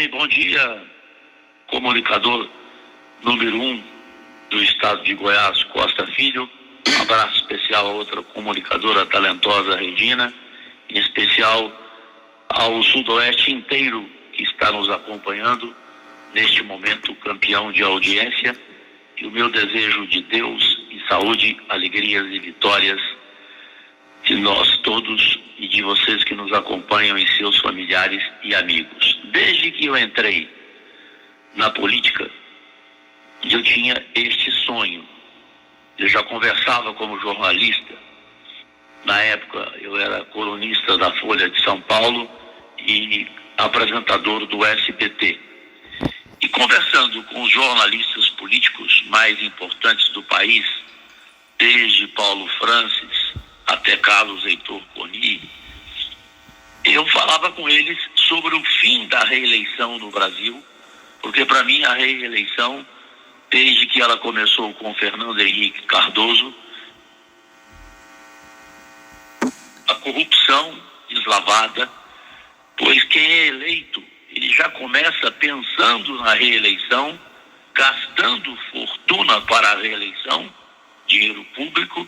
bem, bom dia, comunicador número 1 do estado de Goiás, Costa Filho. Um abraço especial a outra comunicadora talentosa, Regina, em especial ao Sudoeste inteiro que está nos acompanhando neste momento, campeão de audiência. E o meu desejo de Deus e saúde, alegrias e vitórias de nós todos e de vocês que nos acompanham e seus familiares e amigos. Desde que eu entrei na política, eu tinha este sonho. Eu já conversava como jornalista. Na época, eu era colunista da Folha de São Paulo e apresentador do SBT. E conversando com os jornalistas políticos mais importantes do país, desde Paulo Francis até Carlos Heitor Coni, eu falava com eles sobre o fim da reeleição no Brasil, porque para mim a reeleição, desde que ela começou com Fernando Henrique Cardoso, a corrupção deslavada, pois quem é eleito, ele já começa pensando na reeleição, gastando fortuna para a reeleição, dinheiro público,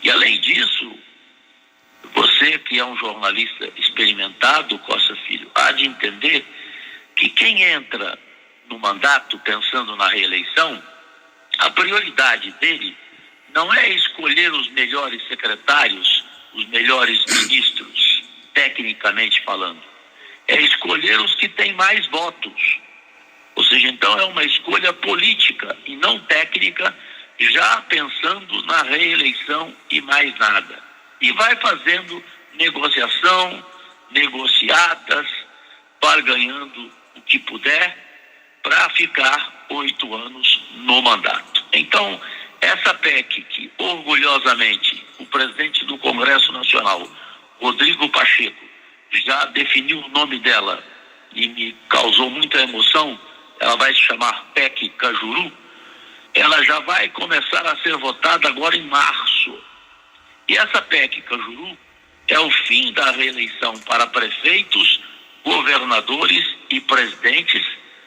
e além disso, você que é um jornalista experimentado, Costa Filho, há de entender que quem entra no mandato pensando na reeleição, a prioridade dele não é escolher os melhores secretários, os melhores ministros, tecnicamente falando, é escolher os que têm mais votos. Ou seja, então é uma escolha política e não técnica, já pensando na reeleição e mais nada. E vai fazendo negociação, negociatas, barganhando o que puder para ficar 8 anos no mandato. Então, essa PEC que orgulhosamente o presidente do Congresso Nacional, Rodrigo Pacheco, já definiu o nome dela e me causou muita emoção, ela vai se chamar PEC Cajuru, ela já vai começar a ser votada agora em março. E essa PEC Cajuru é o fim da reeleição para prefeitos, governadores e presidentes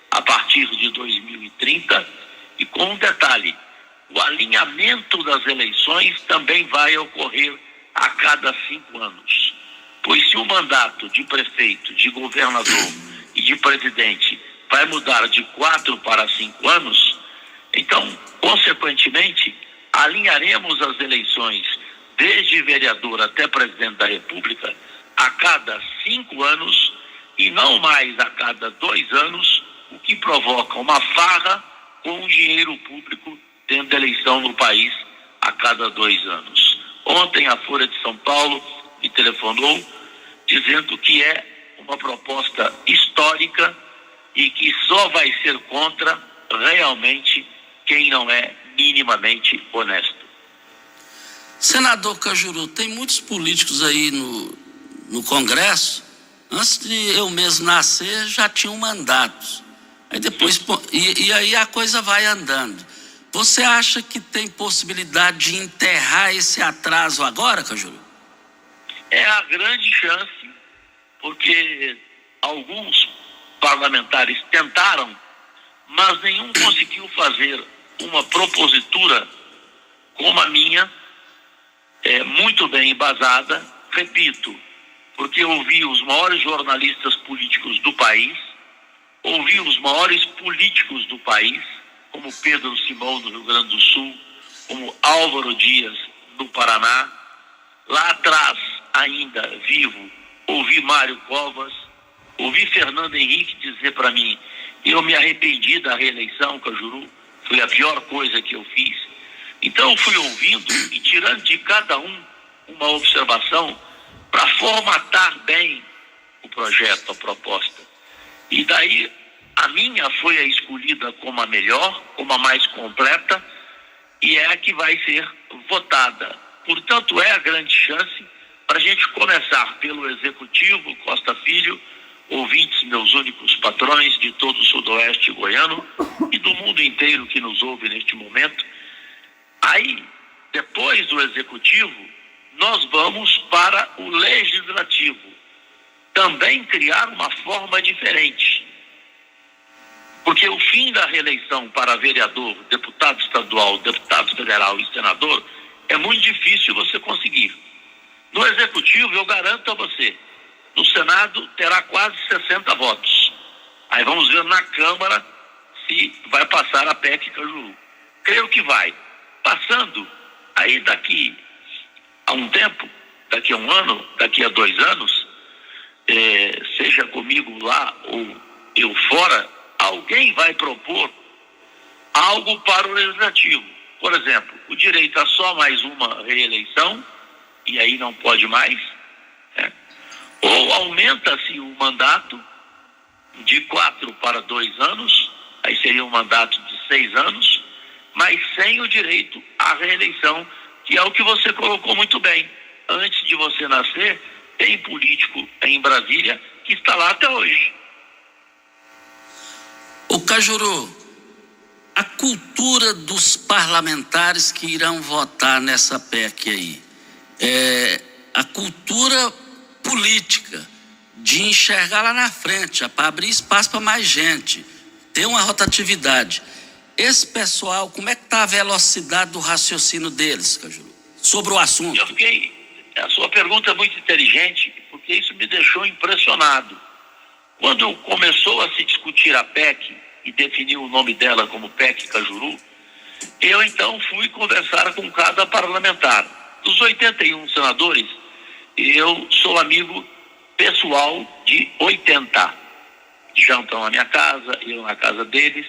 a partir de 2030, e com um detalhe, o alinhamento das eleições também vai ocorrer a cada 5 anos. Pois se o mandato de prefeito, de governador e de presidente vai mudar de 4 para 5 anos, então, consequentemente, alinharemos as eleições desde vereador até presidente da República a cada 5 anos e não mais a cada 2 anos, o que provoca uma farra com o dinheiro público tendo eleição no país a cada 2 anos. Ontem a Folha de São Paulo me telefonou dizendo que é uma proposta histórica e que só vai ser contra realmente quem não é minimamente honesto. Senador Cajuru, tem muitos políticos aí no Congresso, antes de eu mesmo nascer já tinham mandatos. Aí depois, e aí a coisa vai andando. Você acha que tem possibilidade de enterrar esse atraso agora, Cajuru? É a grande chance, porque alguns parlamentares tentaram, mas nenhum conseguiu fazer uma propositura como a minha, muito bem embasada, repito, porque eu ouvi os maiores jornalistas políticos do país, ouvi os maiores políticos do país, como Pedro Simão do Rio Grande do Sul, como Álvaro Dias do Paraná, lá atrás ainda vivo, ouvi Mário Covas, ouvi Fernando Henrique dizer para mim, eu me arrependi da reeleição, Cajuru, foi a pior coisa que eu fiz. Então eu fui ouvindo e tirando de cada um uma observação para formatar bem o projeto, a proposta. E daí a minha foi a escolhida como a melhor, como a mais completa, e é a que vai ser votada. Portanto, é a grande chance para a gente começar pelo Executivo, Costa Filho, ouvintes, meus únicos patrões de todo o Sudoeste goiano e do mundo inteiro que nos ouve neste momento. Aí, depois do Executivo, nós vamos para o Legislativo. Também criar uma forma diferente. fim da reeleição para vereador, deputado estadual, deputado federal e senador, é muito difícil você conseguir. No Executivo, eu garanto a você, no Senado terá quase 60 votos. Aí vamos ver na Câmara se vai passar a PEC Cajuru. Creio que vai. Passando, aí daqui a um tempo, daqui a um ano, daqui a 2 anos, seja comigo lá ou eu fora, alguém vai propor algo para o Legislativo. Por exemplo, o direito a só mais uma reeleição, e aí não pode mais, ou aumenta-se o mandato de 4 para 2 anos, aí seria um mandato de 6 anos, mas sem o direito à reeleição, que é o que você colocou muito bem. Antes de você nascer, tem político em Brasília que está lá até hoje. O Cajuru, a cultura dos parlamentares que irão votar nessa PEC aí, a cultura política de enxergar lá na frente, para abrir espaço para mais gente, ter uma rotatividade. Esse pessoal, como é que está a velocidade do raciocínio deles, Cajuru, sobre o assunto? A sua pergunta é muito inteligente, porque isso me deixou impressionado. Quando começou a se discutir a PEC e definiu o nome dela como PEC Cajuru, eu então fui conversar com cada parlamentar. Dos 81 senadores, eu sou amigo pessoal de 80. Já estão na minha casa, eu na casa deles.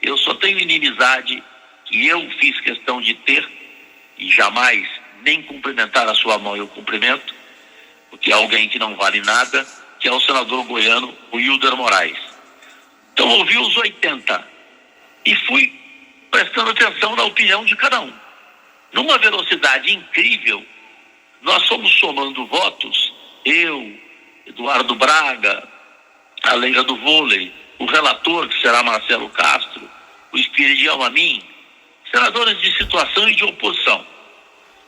Eu só tenho inimizade que eu fiz questão de ter, e jamais nem cumprimentar a sua mão eu cumprimento, porque é alguém que não vale nada, que é o senador goiano, o Hilder Moraes. Então ouvi os 80 e fui prestando atenção na opinião de cada um. Numa velocidade incrível, nós fomos somando votos, eu, Eduardo Braga, a Leila do Vôlei, o relator, que será Marcelo Castro, o Espiridião Amin, senadores de situação e de oposição,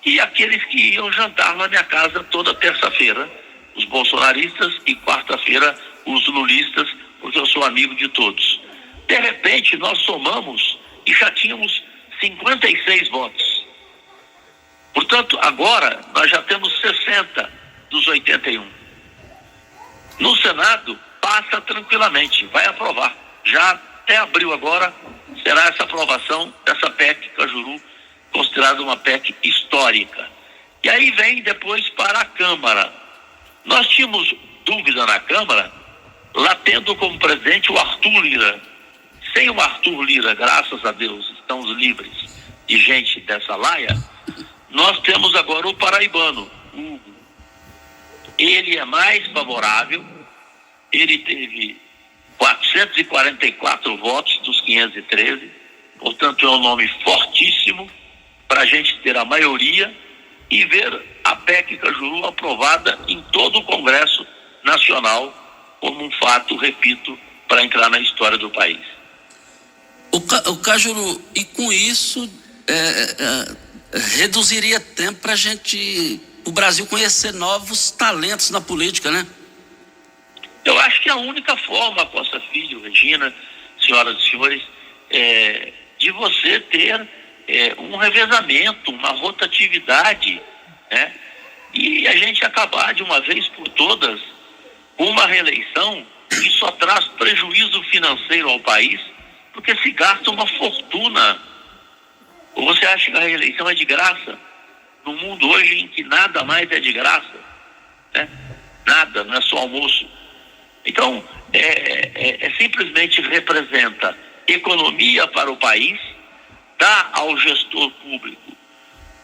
e aqueles que iam jantar na minha casa toda terça-feira, os bolsonaristas, e quarta-feira os lulistas, porque eu sou amigo de todos. De repente, nós somamos e já tínhamos 56 votos. Portanto, agora nós já temos 60 dos 81. No Senado, passa tranquilamente, vai aprovar. Já até abril agora, será essa aprovação dessa PEC Cajuru, considerada uma PEC histórica. E aí vem depois para a Câmara. Nós tínhamos dúvida na Câmara, lá tendo como presidente o Arthur Lira. Sem o Arthur Lira, graças a Deus, estamos livres de gente dessa laia, nós temos agora o paraibano, Hugo. Ele é mais favorável, ele teve 444 votos dos 513, portanto é um nome fortíssimo para a gente ter a maioria e ver a PEC Cajuru aprovada em todo o Congresso Nacional como um fato, repito, para entrar na história do país. O Cajuru, e com isso reduziria tempo para o Brasil conhecer novos talentos na política, né? Eu acho que a única forma, Costa Filho, Regina, senhoras e senhores, de você ter um revezamento, uma rotatividade, né? E a gente acabar de uma vez por todas uma reeleição que só traz prejuízo financeiro ao país, porque se gasta uma fortuna. Ou você acha que a reeleição é de graça? No mundo hoje em que nada mais é de graça, né? Nada, não é só almoço. Então, simplesmente representa economia para o país, dá ao gestor público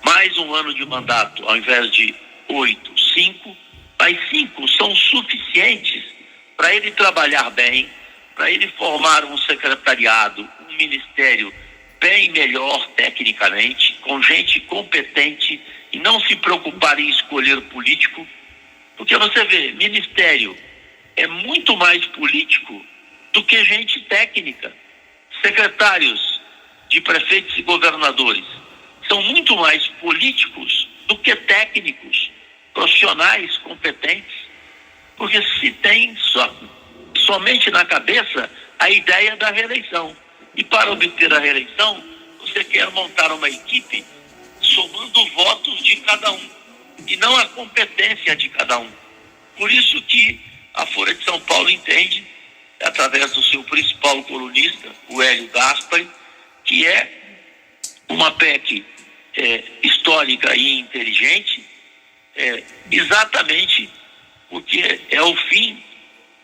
mais um ano de mandato, ao invés de 8, 5, mas 5 são suficientes para ele trabalhar bem, para ele formar um secretariado, um ministério bem melhor tecnicamente, com gente competente e não se preocupar em escolher político, porque você vê, ministério é muito mais político do que gente técnica. Secretários de prefeitos e governadores são muito mais políticos do que técnicos, profissionais competentes, porque se tem somente na cabeça a ideia da reeleição. E para obter a reeleição, você quer montar uma equipe somando votos de cada um, e não a competência de cada um. Por isso que a Folha de São Paulo entende, através do seu principal colunista, o Hélio Gaspari, que é uma PEC histórica e inteligente, exatamente porque é o fim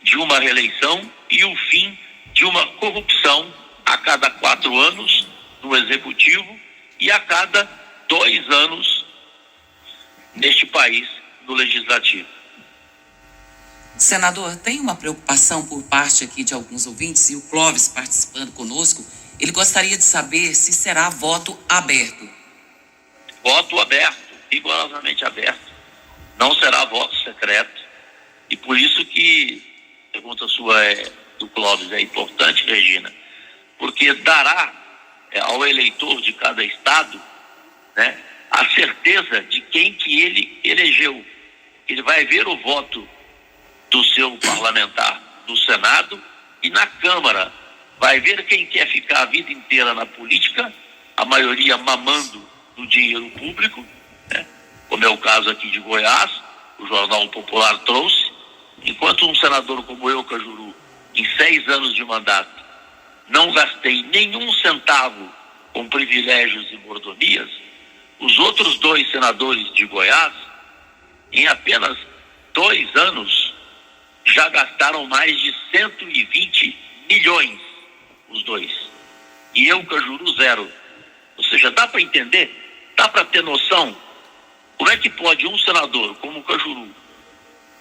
de uma reeleição e o fim de uma corrupção a cada 4 anos no Executivo e a cada 2 anos neste país no Legislativo. Senador, tem uma preocupação por parte aqui de alguns ouvintes, e o Clóvis participando conosco, ele gostaria de saber se será voto aberto. Voto aberto, rigorosamente aberto. Não será voto secreto. E por isso que a pergunta sua do Clóvis é importante, Regina, porque dará ao eleitor de cada estado, né, a certeza de quem que ele elegeu. Ele vai ver o voto do seu parlamentar do Senado e na Câmara vai ver quem quer ficar a vida inteira na política, a maioria mamando no dinheiro público, né? Como é o caso aqui de Goiás, o Jornal Popular trouxe, enquanto um senador como eu, Cajuru, em 6 anos de mandato, não gastei nenhum centavo com privilégios e mordomias, os outros 2 senadores de Goiás, em apenas 2 anos, já gastaram mais de 120 milhões, os 2. E eu, Cajuru, 0. Ou seja, dá para entender, dá para ter noção como é que pode um senador como o Cajuru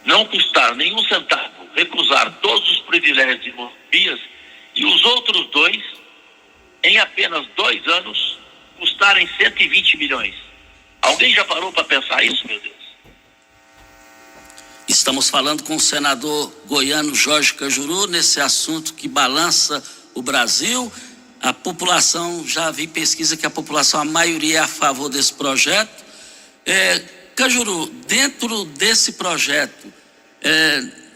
não custar nenhum centavo, recusar todos os privilégios e mordomias, e os outros 2, em apenas 2 anos, custarem 120 milhões. Alguém já parou para pensar isso, meu Deus? Estamos falando com o senador goiano Jorge Cajuru nesse assunto que balança o Brasil. A população, já vi pesquisa que a população, a maioria é a favor desse projeto. Cajuru, dentro desse projeto,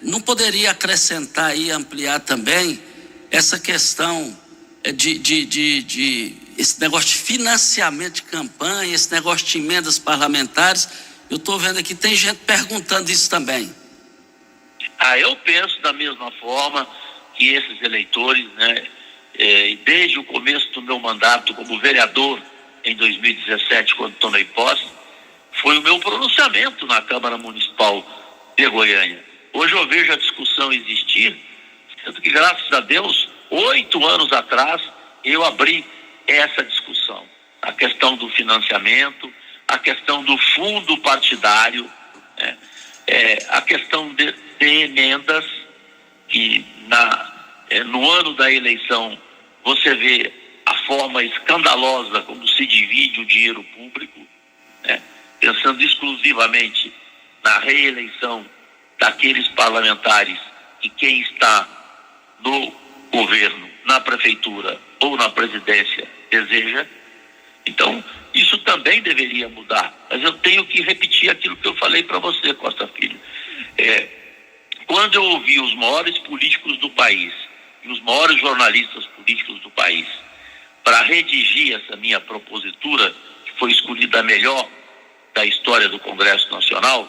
não poderia acrescentar e ampliar também essa questão de esse negócio de financiamento de campanha, esse negócio de emendas parlamentares? Eu estou vendo aqui, tem gente perguntando isso também. Eu penso da mesma forma que esses eleitores, né? Desde o começo do meu mandato como vereador, em 2017, quando tomei posse, foi o meu pronunciamento na Câmara Municipal de Goiânia. Hoje eu vejo a discussão existir, sendo que, graças a Deus, 8 anos atrás, eu abri essa discussão. A questão do financiamento, a questão do fundo partidário, né? A questão de emendas, que no ano da eleição você vê a forma escandalosa como se divide o dinheiro público, né? Pensando exclusivamente na reeleição daqueles parlamentares e quem está no governo, na prefeitura ou na presidência deseja. Então, isso também deveria mudar. Mas eu tenho que repetir aquilo que eu falei para você, Costa Filho. Quando eu ouvi os maiores políticos do país e os maiores jornalistas políticos do país para redigir essa minha propositura, que foi escolhida a melhor da história do Congresso Nacional,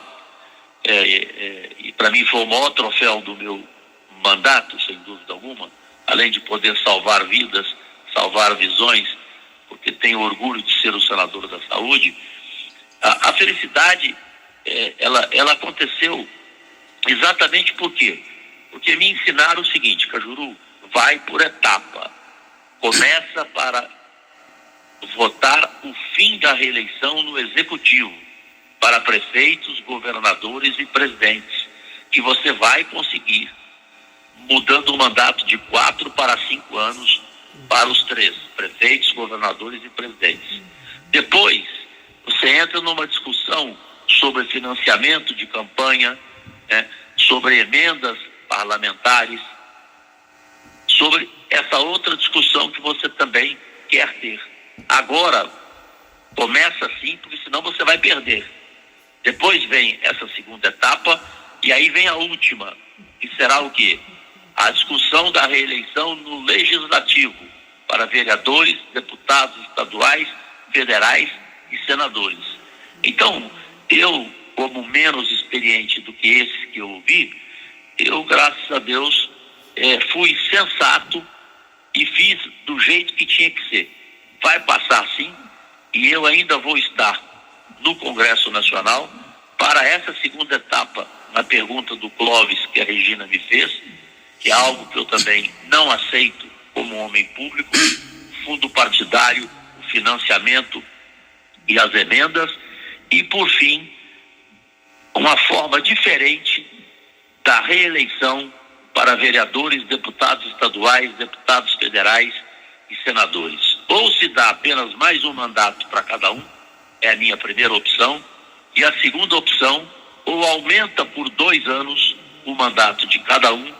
e para mim foi o maior troféu do meu mandato, sem dúvida alguma, além de poder salvar vidas, salvar visões, porque tenho orgulho de ser o senador da saúde. A felicidade, ela aconteceu exatamente por quê? Porque me ensinaram o seguinte: Cajuru, vai por etapa. Começa para votar o fim da reeleição no Executivo, para prefeitos, governadores e presidentes, que você vai conseguir, mudando o mandato de 4 para 5 anos para os 3, prefeitos, governadores e presidentes. Depois, você entra numa discussão sobre financiamento de campanha, né, sobre emendas parlamentares, sobre essa outra discussão que você também quer ter. Agora, começa assim, porque senão você vai perder. Depois vem essa segunda etapa, e aí vem a última, que será o quê? a discussão da reeleição no legislativo para vereadores, deputados estaduais, federais e senadores. Então, eu, como menos experiente do que esse que eu ouvi, eu, graças a Deus, fui sensato e fiz do jeito que tinha que ser. Vai passar sim, e eu ainda vou estar no Congresso Nacional para essa segunda etapa, na pergunta do Clóvis que a Regina me fez, que é algo que eu também não aceito como homem público, fundo partidário, o financiamento e as emendas, e por fim, uma forma diferente da reeleição para vereadores, deputados estaduais, deputados federais e senadores. Ou se dá apenas mais um mandato para cada um, é a minha primeira opção, e a segunda opção, ou aumenta por 2 anos o mandato de cada um,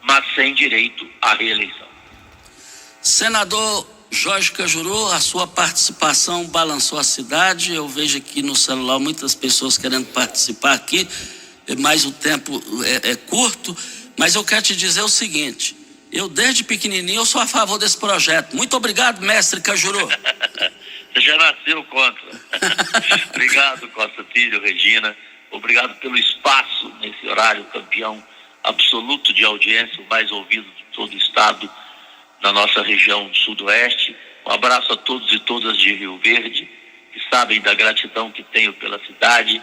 mas sem direito à reeleição. Senador Jorge Cajuru, a sua participação balançou a cidade. Eu vejo aqui no celular muitas pessoas querendo participar aqui, mas o tempo é curto. Mas eu quero te dizer o seguinte: eu desde pequenininho eu sou a favor desse projeto. Muito obrigado, mestre Cajuru. Você já nasceu contra. Obrigado, Costa Filho, Regina. Obrigado pelo espaço nesse horário campeão absoluto de audiência, o mais ouvido de todo o estado, na nossa região sudoeste. Um abraço a todos e todas de Rio Verde, que sabem da gratidão que tenho pela cidade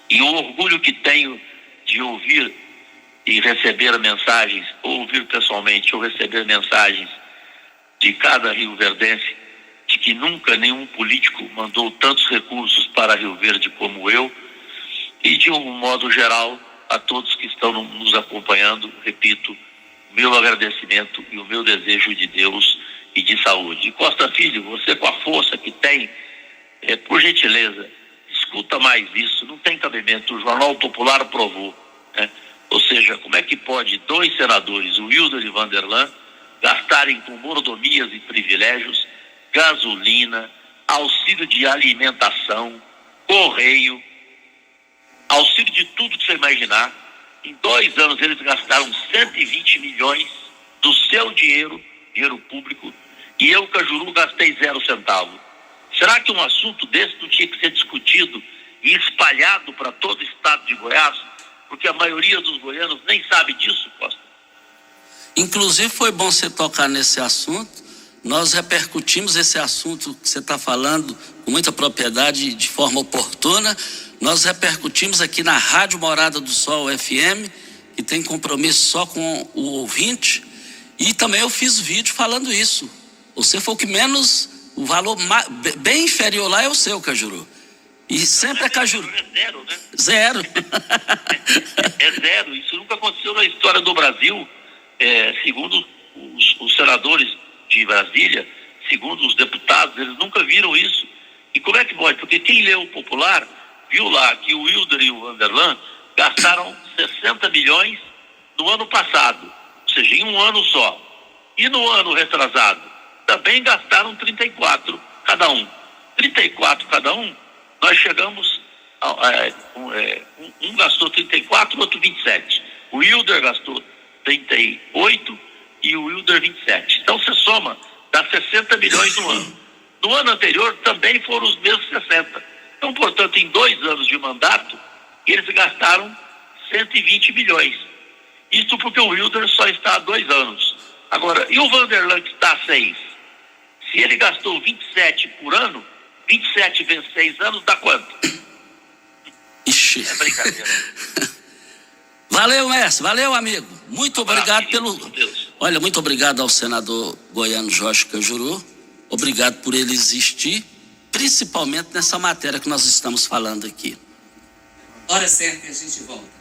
e o orgulho que tenho de ouvir e receber mensagens, ou ouvir pessoalmente, ou receber mensagens de cada rioverdense, de que nunca nenhum político mandou tantos recursos para Rio Verde como eu, e de um modo geral a todos que estão nos acompanhando. Repito, o meu agradecimento e o meu desejo de Deus e de saúde. E Costa Filho, você com a força que tem, por gentileza, escuta mais isso, não tem cabimento, o Jornal Popular provou, né? Ou seja, como é que pode 2 senadores, o Wilder e Vanderlan, gastarem com mordomias e privilégios, gasolina, auxílio de alimentação, correio, auxílio de tudo que você imaginar. Em 2 anos eles gastaram 120 milhões do seu dinheiro público, e eu, Cajuru, gastei 0 centavo. Será que um assunto desse não tinha que ser discutido e espalhado para todo o estado de Goiás? Porque a maioria dos goianos nem sabe disso, Costa. Inclusive foi bom você tocar nesse assunto. Nós repercutimos esse assunto que você está falando com muita propriedade, de forma oportuna. Nós repercutimos aqui na Rádio Morada do Sol FM, que tem compromisso só com o ouvinte, e também eu fiz vídeo falando isso. Você foi o que menos, o valor bem inferior lá é o seu, Cajuru. E sempre é Cajuru. É 0, né? 0. É 0. Isso nunca aconteceu na história do Brasil. Segundo os senadores de Brasília, segundo os deputados, eles nunca viram isso. E como é que pode? Porque quem leu o Popular viu lá que o Wilder e o Vanderlan gastaram 60 milhões no ano passado, ou seja, em um ano só. E no ano retrasado também gastaram 34 cada um. 34 cada um, nós chegamos um gastou 34, o outro 27. O Wilder gastou 38 e o Wilder 27. Então você soma, dá 60 milhões no ano. No ano anterior também foram os mesmos 60. Então, portanto, em 2 anos de mandato, eles gastaram 120 milhões. Isso porque o Wilder só está há 2 anos. Agora, e o Vanderlan que está há 6? Se ele gastou 27 por ano, 27 vezes 6 anos dá quanto? Ixi. É brincadeira. Valeu, mestre. Valeu, amigo. Muito obrigado Deus. Olha, muito obrigado ao senador goiano Jorge Cajuru. Obrigado por ele existir, principalmente nessa matéria que nós estamos falando aqui. Hora certa e a gente volta.